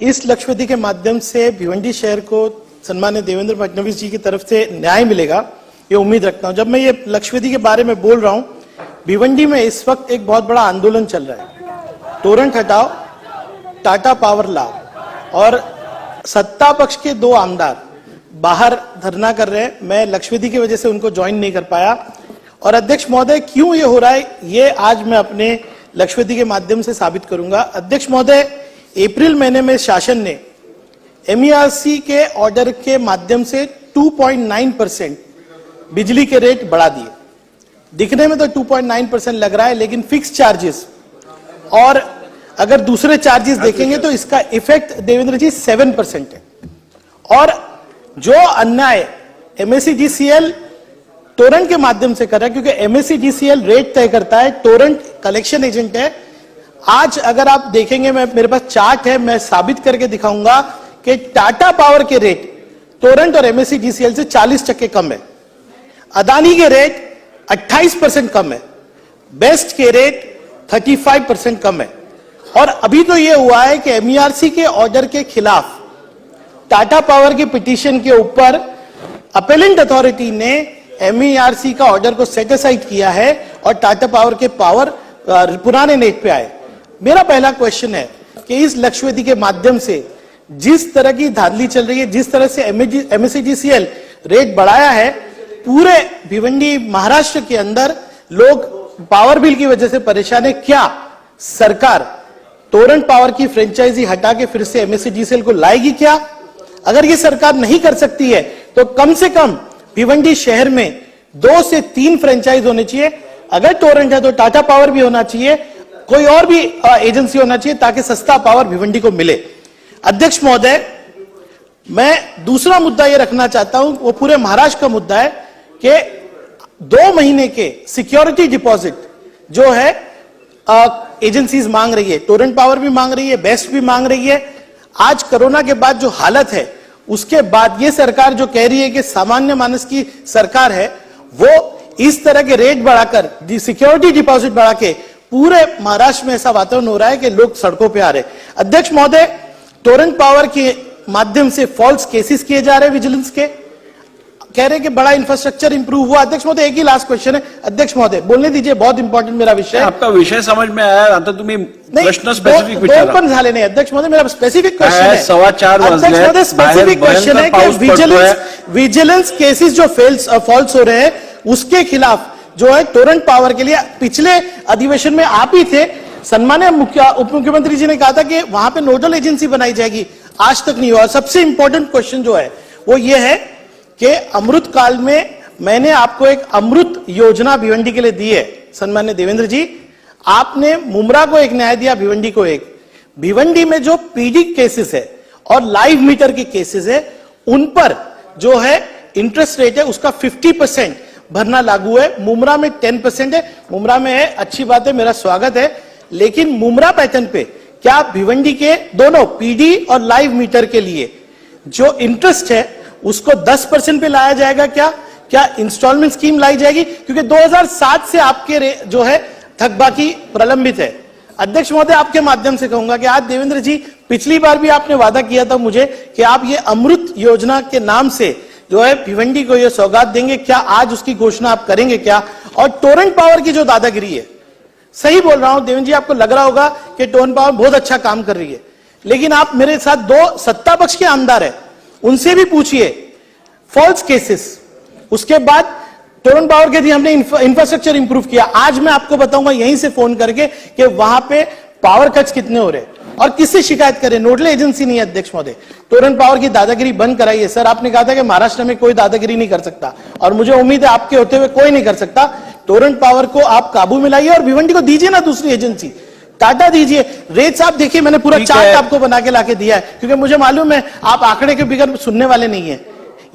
इस लक्षवेदी के माध्यम से भिवंडी शहर को सम्मानित देवेंद्र फडणवीस जी की तरफ से न्याय मिलेगा, ये उम्मीद रखता हूं। जब मैं ये लक्षवेदी के बारे में बोल रहा हूं, भिवंडी में इस वक्त एक बहुत बड़ा आंदोलन चल रहा है। तोरंट हटाओ, टाटा पावर लाओ, और सत्ता पक्ष के दो आमदार बाहर धरना कर रहे हैं। मैं लक्षवेदी की वजह से उनको ज्वाइन नहीं कर पाया। और अध्यक्ष महोदय, क्यों ये हो रहा है, ये आज मैं अपने लक्षवेदी के माध्यम से साबित करूंगा। अध्यक्ष महोदय, अप्रैल महीने में शासन ने MERC के ऑर्डर के माध्यम से 2.9% बिजली के रेट बढ़ा दिए। दिखने में तो 2.9% लग रहा है, लेकिन फिक्स चार्जेस और अगर दूसरे चार्जेस देखेंगे तो इसका इफेक्ट देवेंद्र जी 7% है। और जो अन्याय MSEDCL टोरेंट के माध्यम से कर रहा है, क्योंकि MSEDCL रेट तय करता है, टोरेंट कलेक्शन एजेंट है। आज अगर आप देखेंगे, मेरे पास चार्ट है, मैं साबित करके दिखाऊंगा कि टाटा पावर के रेट टोरेंट और MSEDCL से 40% कम है। अदानी के रेट 28% कम है। बेस्ट के रेट 35% कम है। और अभी तो यह हुआ है कि MERC के ऑर्डर के खिलाफ टाटा पावर की पिटीशन के ऊपर अपेलेंट अथॉरिटी ने MERC का ऑर्डर को सेट असाइड किया है और टाटा पावर के पावर पुराने नेट पे आए। मेरा पहला क्वेश्चन है कि इस लक्षवेदी के माध्यम से जिस तरह की धांधली चल रही है, जिस तरह से MSEDCL रेट बढ़ाया है, पूरे भिवंडी महाराष्ट्र के अंदर लोग पावर बिल की वजह से परेशान है। क्या सरकार टोरेंट पावर की फ्रेंचाइजी हटा के फिर से MSEDCL को लाएगी क्या? अगर ये सरकार नहीं कर सकती है तो कम से कम भिवंडी शहर में 2 से 3 फ्रेंचाइज होने चाहिए। अगर टोरेंट है तो टाटा पावर भी होना चाहिए, कोई और भी एजेंसी होना चाहिए, ताकि सस्ता पावर भिवंडी को मिले। अध्यक्ष महोदय, मैं दूसरा मुद्दा यह रखना चाहता हूं, वो पूरे महाराष्ट्र का मुद्दा है कि 2 महीने के सिक्योरिटी डिपॉजिट जो है एजेंसीज मांग रही है, टोरेंट पावर भी मांग रही है, बेस्ट भी मांग रही है। आज कोरोना के बाद जो हालत है, उसके बाद ये सरकार जो कह रही है कि सामान्य मानस की सरकार है, वो इस तरह के रेट बढ़ाकर, सिक्योरिटी डिपॉजिट बढ़ा के पूरे महाराष्ट्र में ऐसा वातावरण हो रहा है कि लोग सड़कों पे आ रहे हैं। अध्यक्ष महोदय, टोरेंट पावर के माध्यम से फॉल्स केसेस किए जा रहे हैं विजिलेंस के, कह रहे हैं कि बड़ा इंफ्रास्ट्रक्चर इंप्रूव हुआ। अध्यक्ष महोदय, एक ही लास्ट क्वेश्चन है। अध्यक्ष महोदय, बोलने दीजिए, बहुत इंपॉर्टेंट मेरा विषय है। आपका विषय समझ में आया, आता तुम्ही प्रश्न स्पेसिफिक विचारा। पण झाले नाही अध्यक्ष महोदय, मेरा स्पेसिफिक क्वेश्चन है। 4:15 अध्यक्ष महोदय, स्पेसिफिक क्वेश्चन है कि विजिलेंस केसेस जो फॉल्स हो रहे हैं, उसके खिलाफ जो है टोरेंट पावर के लिए पिछले अधिवेशन में आप ही थे, सम्मान्य उप मुख्यमंत्री जी ने कहा था कि वहां पे नोडल एजेंसी बनाई जाएगी, आज तक नहीं हुआ। सबसे इंपॉर्टेंट क्वेश्चन जो है वो ये है कि अमृत काल में मैंने आपको एक अमृत योजना भिवंडी के लिए दी है। सम्मान्य देवेंद्र जी, आपने मुमरा को एक न्याय दिया, भिवंडी को एक। भिवंडी में जो PD केसेस है और लाइव मीटर के केसेस है, उन पर जो है इंटरेस्ट रेट है उसका 50% भरना लागू है। मुमरा में 10% है। मुमरा में है, अच्छी बात है, मेरा स्वागत है। लेकिन मुमरा पैटर्न पे क्या भिवंडी के दोनों PD और लाइव मीटर के लिए जो इंटरेस्ट है उसको 10% पे लाया जाएगा? क्या इंस्टॉलमेंट स्कीम लाई जाएगी? क्योंकि 2007 से आपके जो है थकबाकी प्रलंबित है। अध्यक्ष महोदय, आपके माध्यम से कहूंगा कि आज देवेंद्र जी, पिछली बार भी आपने वादा किया था मुझे कि आप ये अमृत योजना के नाम से जो है भिवंडी को ये सौगात देंगे। क्या आज उसकी घोषणा आप करेंगे क्या? और टोरेंट पावर की जो दादागिरी है, सही बोल रहा हूं देवेंद्र जी, आपको लग रहा होगा कि टोरेंट पावर बहुत अच्छा काम कर रही है, लेकिन आप मेरे साथ 2 सत्ता पक्ष के आमदार है, उनसे भी पूछिए फॉल्स केसेस। उसके बाद टोरेंट पावर के लिए हमने इंफ्रास्ट्रक्चर इंप्रूव किया। आज मैं आपको बताऊंगा यहीं से फोन करके कि वहां पे पावर कट्स कितने हो रहे हैं और किससे शिकायत करें। नोडल एजेंसी नहीं है अध्यक्ष महोदय, टोरेंट पावर की दादागिरी बंद कराइए। सर, आपने कहा था कि महाराष्ट्र में कोई दादागिरी नहीं कर सकता, और मुझे उम्मीद है आपके होते हुए कोई नहीं कर सकता। टोरेंट पावर को आप काबू में लाइए और भिवंडी को दीजिए ना दूसरी एजेंसी, टाटा दीजिए। रेट्स आप देखिए, मैंने पूरा चार्ट आपको बना के लाके दिया है, क्योंकि मुझे मालूम है आप आंकड़े के बिगड़ सुनने वाले नहीं है।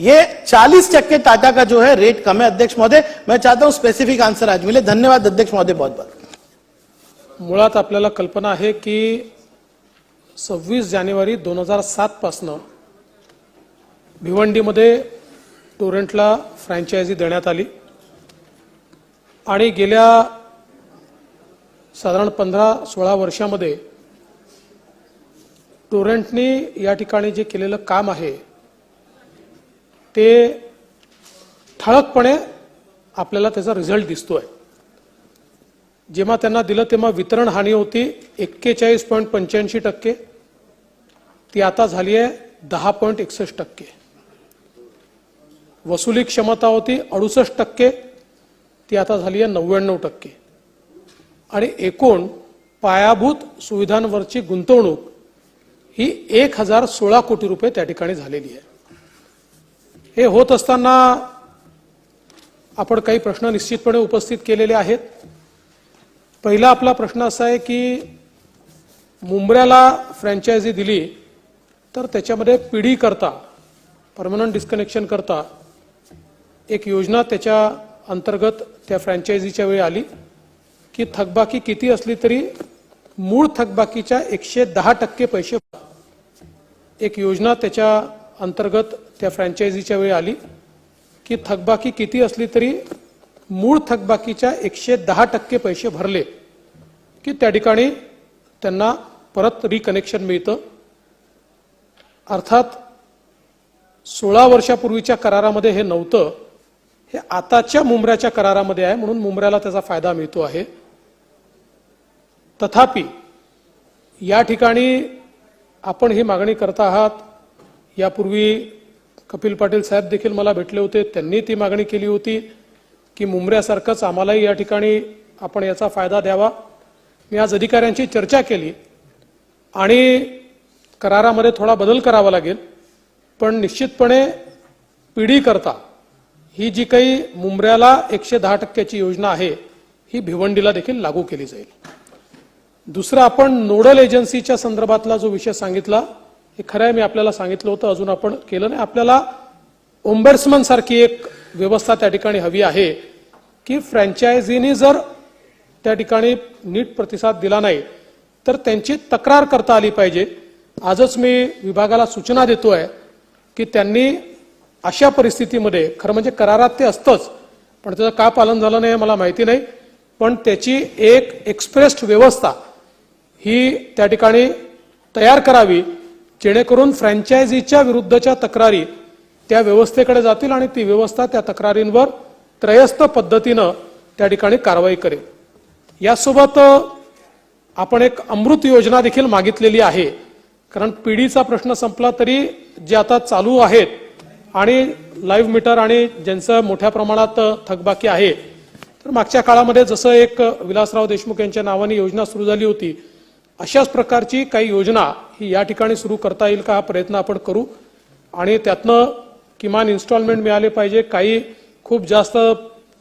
ये 40% टाटा का जो है रेट कम है। अध्यक्ष महोदय, मैं चाहता हूं स्पेसिफिक आंसर आज मिले। धन्यवाद अध्यक्ष महोदय, बहुत बहुत। मुळात आपल्याला कल्पना आहे की 26 जानेवारी 2007 पासून भिवंडीमध्ये टोरेंटला फ्रँचायझी देण्यात आली आणि गेल्या साधारण 15-16 वर्षांमध्ये टोरेंटनी या ठिकाणी जे केलेलं काम आहे ते ठळकपणे आपल्याला त्याचा रिझल्ट दिसतोय. जेव्हा त्यांना दिलं तेव्हा वितरण हानी होती 41.85%, ती आता झाली आहे 10.61%. वसुली क्षमता होती 68%, ती आता झाली आहे 99%. आणि एकूण पायाभूत सुविधांवरची गुंतवणूक ही 1016 कोटी रुपये त्या ठिकाणी झालेली आहे. हे होत असताना आपण काही प्रश्न निश्चितपणे उपस्थित केलेले आहेत. पहिला आपला प्रश्न असा आहे की मुंब्र्याला फ्रँचायझी दिली तर त्याच्यामध्ये पिढी करता परमनंट डिस्कनेक्शन करता एक योजना त्याच्या अंतर्गत त्या फ्रँचायझीच्या वेळी आली की थकबाकी किती असली तरी मूळ थकबाकीच्या 110% पैसे. एक योजना त्याच्या अंतर्गत त्या फ्रँचायझीच्या वेळी आली की थकबाकी किती असली तरी मूळ थकबाकीच्या 110% पैसे भरले की त्या ठिकाणी त्यांना परत रिकनेक्शन मिळतं. अर्थात 16 वर्षापूर्वीच्या करारामध्ये हे नव्हतं, हे आताच्या मुंब्र्याच्या करारामध्ये आहे, म्हणून मुंब्र्याला त्याचा फायदा मिळतो आहे. तथापि या ठिकाणी आपण ही मागणी करत आहात. यापूर्वी कपिल पाटील साहेब देखील मला भेटले होते, त्यांनी ती मागणी केली होती की मुंब्र्यासारखंच आम्हालाही या ठिकाणी आपण याचा फायदा द्यावा. मी आज अधिकाऱ्यांची चर्चा केली आणि करारामध्ये थोडा बदल करावा लागेल, पण निश्चितपणे पिढी करता ही जी काही मुंब्र्याला 110%ची योजना आहे ही भिवंडीला देखील लागू केली जाईल. दुसरं, आपण नोडल एजन्सीच्या संदर्भातला जो विषय सांगितला हे खरं आहे, मी आपल्याला सांगितलं होतं, अजून आपण केलं नाही. आपल्याला ओम्बड्समन सारखी एक व्यवस्था त्या ठिकाणी हवी आहे की फ्रँचायझीनी जर त्या ठिकाणी नीट प्रतिसाद दिला नाही तर त्यांची तक्रार करता आली पाहिजे. आजच मी विभागाला सूचना देतोय की त्यांनी अशा परिस्थितीमध्ये, खरं म्हणजे करारात ते असतंच पण त्याचं का पालन झालं नाही मला माहिती नाही, पण त्याची एक एक्सप्रेस्ड व्यवस्था ही त्या ठिकाणी तयार करावी जेणेकरून फ्रँचायझीच्या विरुद्धच्या तक्रारी त्या व्यवस्थेकडे जातील आणि ती व्यवस्था त्या तक्रारींवर त्रयस्थ पद्धतीनं त्या ठिकाणी कारवाई करेल. यासोबत आपण एक अमृत योजना देखील मागितलेली आहे, कारण पिढीचा प्रश्न संपला तरी जे आता चालू आहेत आणि लाईव्ह मीटर आणि ज्यांचं मोठ्या प्रमाणात थकबाकी आहे, तर मागच्या काळामध्ये जसं एक विलासराव देशमुख यांच्या नावाने योजना सुरू झाली होती, अशाच प्रकारची काही योजना ही या ठिकाणी सुरू करता येईल का हा प्रयत्न आपण करू आणि त्यातनं किमान इन्स्टॉलमेंट मिळाले पाहिजे. काही खूप जास्त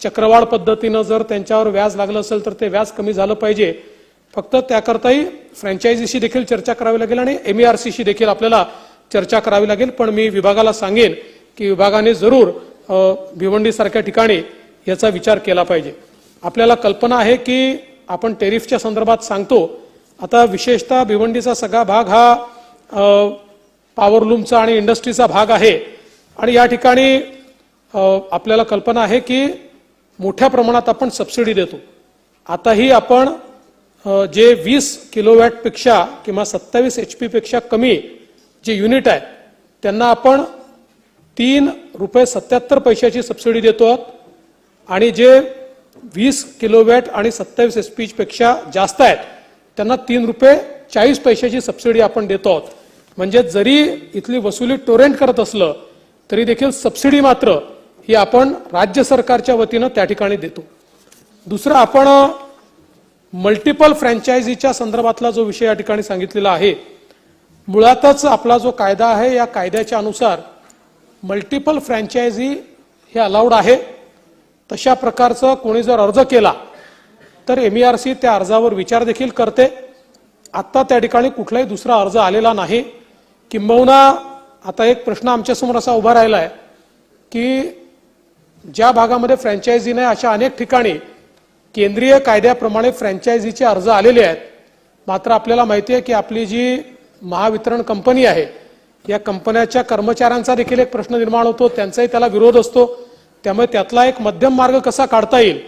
चक्रवाढ पद्धतीनं जर त्यांच्यावर व्याज लागलं असेल तर ते व्याज कमी झालं पाहिजे. फक्त त्याकरताही फ्रँचायझीशी देखील चर्चा करावी लागेल आणि MERCशी देखील आपल्याला चर्चा करावी लागेल. पण मी विभागाला सांगेन की विभागाने जरूर भिवंडीसारख्या ठिकाणी याचा विचार केला पाहिजे. आपल्याला कल्पना आहे की आपण टेरिफच्या संदर्भात सांगतो, आता विशेषतः भिवंडीचा सगळा भाग हा पॉवरलूमचा आणि इंडस्ट्रीचा भाग आहे आणि या ठिकाणी आपल्याला कल्पना आहे की मोठ्या प्रमाणात आपण सबसिडी देतो. आताही आपण जे 20 किलोवॅट पेक्षा किंवा 27 HP पेक्षा कमी जे युनिट आहे त्यांना आपण 3 रुपये 77 पैशाची सबसिडी देतो आहोत आणि जे 20 किलोवॅट आणि 27 HP पेक्षा जास्त आहेत त्यांना 3 रुपये 40 पैशाची सबसिडी आपण देतो आहोत. म्हणजे जरी इथली वसुली टोरेंट करत असलं तरी देखील सबसिडी मात्र ही आपण राज्य सरकारच्या वतीनं त्या ठिकाणी देतो. दुसरं, आपण मल्टिपल फ्रँचायझीच्या संदर्भातला जो विषय या ठिकाणी सांगितलेला आहे, मुळातच आपला जो कायदा आहे या कायद्याच्या अनुसार मल्टिपल फ्रँचायझी हे अलाउड आहे. तशा प्रकारचं कोणी जर अर्ज केला तर MERC त्या अर्जावर विचार देखील करते. आता त्या ठिकाणी कुठलाही दुसरा अर्ज आलेला नाही. किंबहुना आता एक प्रश्न आमच्यासमोर असा उभा राहिला आहे की ज्या भागामध्ये फ्रँचायझी नाही अशा अनेक ठिकाणी केंद्रीय कायद्याप्रमाणे फ्रँचायझीचे अर्ज आलेले आहेत. मात्र आपल्याला माहिती आहे की आपली जी महावितरण कंपनी आहे या कंपन्याच्या कर्मचाऱ्यांचा देखील एक प्रश्न निर्माण होतो, त्यांचाही त्याला विरोध असतो. त्यामुळे त्यातला एक मध्यम मार्ग कसा काढता येईल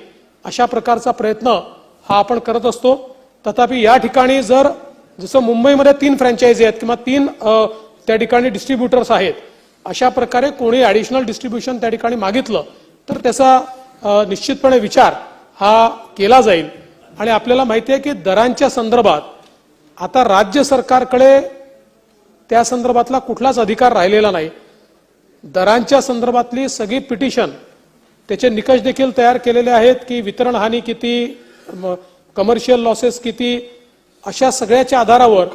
अशा प्रकारचा प्रयत्न हा आपण करत असतो. तथापि या ठिकाणी जर जसं मुंबईमध्ये 3 फ्रँचायझी आहेत किंवा 3 त्या ठिकाणी डिस्ट्रीब्युटर्स आहेत, अशा प्रकारे कोणी ऍडिशनल डिस्ट्रीब्युशन त्या ठिकाणी मागितलं तर त्याचा निश्चितपणे विचार हा केला जाईल. आणि आपल्याला माहिती आहे की दरांच्या संदर्भात आता राज्य सरकारकडे त्या संदर्भातला कुठलाच अधिकार राहिलेला नाही. दरांच्या संदर्भातली सगळी पिटिशन त्याचे निकष देखील तयार केलेले आहेत की वितरण हानी किती, कमर्शियल लॉसेस किती, अशा सगळ्याच्या आधारावर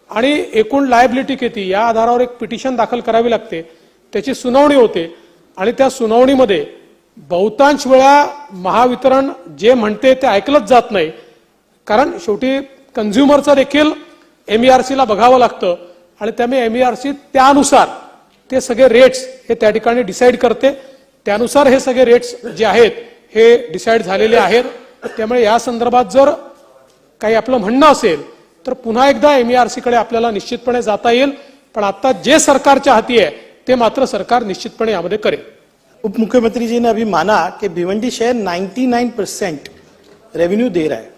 आणि एकूण लायबिलिटी किती या आधारावर एक पिटिशन दाखल करावी लागते. त्याची सुनावणी होते आणि त्या सुनावणीमध्ये बहुतांश वेळा महावितरण जे म्हणते ते ऐकलंच जात नाही. कारण शेवटी कन्झ्युमरचं देखील MERC ला बघावं लागतं आणि त्यामुळे MERC त्यानुसार ते सगळे रेट्स हे त्या ठिकाणी डिसाईड करते. त्यानुसार हे सगळे रेट्स जे आहेत हे डिसाईड झालेले आहेत. त्यामुळे या संदर्भात जर काही आपलं म्हणणं असेल तर पुन्हा एकदा MERC कडे आपल्याला निश्चितपणे जाता येईल. पण आता जे सरकारच्या हाती आहे ते मात्र सरकार निश्चितपणे यामध्ये करेल. उप मुख्यमंत्री जी ने अभी माना कि भिवंडी शहर 99% रेवेन्यू दे रहा है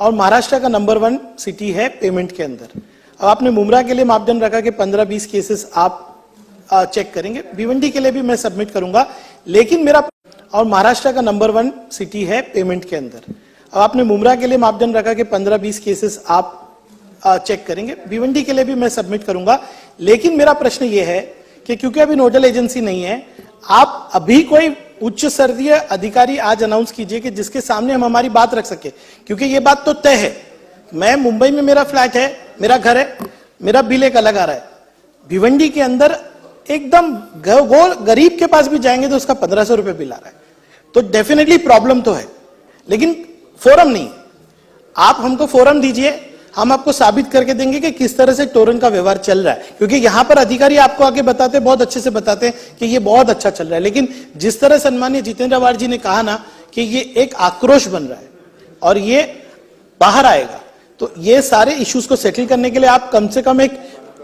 और महाराष्ट्र का नंबर 1 सिटी है पेमेंट के अंदर. अब आपने मुमरा के लिए मापदंड रखा कि 15-20 केसेस आप चेक करेंगे. भिवंडी के लिए भी मैं सबमिट करूंगा, लेकिन मेरा और महाराष्ट्र का नंबर 1 सिटी है पेमेंट के अंदर. अब आपने मुमरा के लिए मापदंड रखा कि 15-20 केसेस आप चेक करेंगे. भिवंडी के लिए भी मैं सबमिट करूंगा, लेकिन मेरा प्रश्न यह है कि क्योंकि अभी नोडल एजेंसी नहीं है, आप अभी कोई उच्च स्तरीय अधिकारी आज अनाउंस कीजिए कि जिसके सामने हम हमारी बात रख सके. क्योंकि ये बात तो तय है, मैं मुंबई में मेरा फ्लैट है, मेरा घर है, मेरा बिल एक अलग आ रहा है. भिवंडी के अंदर एकदम गरीब के पास भी जाएंगे तो उसका 1500 रुपए बिल आ रहा है. तो डेफिनेटली प्रॉब्लम तो है, लेकिन फोरम नहीं. आप हमको फोरम दीजिए, हम आपको साबित करके देंगे कि किस तरह से टोरन का व्यवहार चल रहा है. क्योंकि यहां पर अधिकारी आपको आके बताते, बहुत अच्छे से बताते हैं कि ये बहुत अच्छा चल रहा है. लेकिन जिस तरह सम्मानीय जितेंद्र आवाड़ जी ने कहा ना कि ये एक आक्रोश बन रहा है और ये बाहर आएगा, तो ये सारे इश्यूज को सेटल करने के लिए आप कम से कम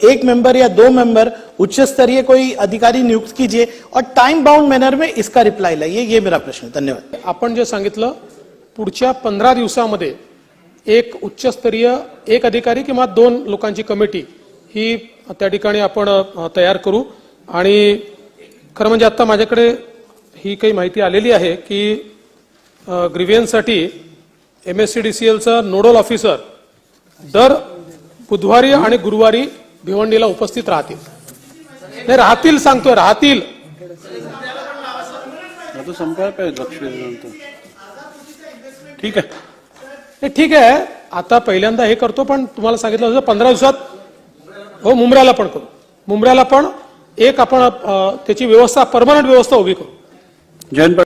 एक मेंबर या 2 मेंबर उच्च स्तरीय कोई अधिकारी नियुक्त कीजिए और टाइम बाउंड मैनर में इसका रिप्लाई लाइए. ये मेरा प्रश्न है. धन्यवाद. आपण जे सांगितलं पुढच्या 15 दिवसामध्ये एक उच्चस्तरीय एक अधिकारी किंवा 2 लोकांची कमिटी ही त्या ठिकाणी आपण तयार करू. आणि खरं म्हणजे आता माझ्याकडे ही काही माहिती आलेली आहे की ग्रीव्हन्ससाठी MSCDCLचा नोडल ऑफिसर दर बुधवारी आणि गुरुवारी भिवंडीला उपस्थित राहतील. नाही राहतील, सांगतोय राहतील. आता संपायला पाहिजे लक्ष. ठीक आहे. ठीक आहे, आता पहिल्यांदा हे करतो, पण तुम्हाला सांगितलं होतं 15 दिवसात हो मुंब्र्याला पण करू. मुंब्र्याला पण एक आपण त्याची व्यवस्था, परमनंट व्यवस्था उभी करू. जयंत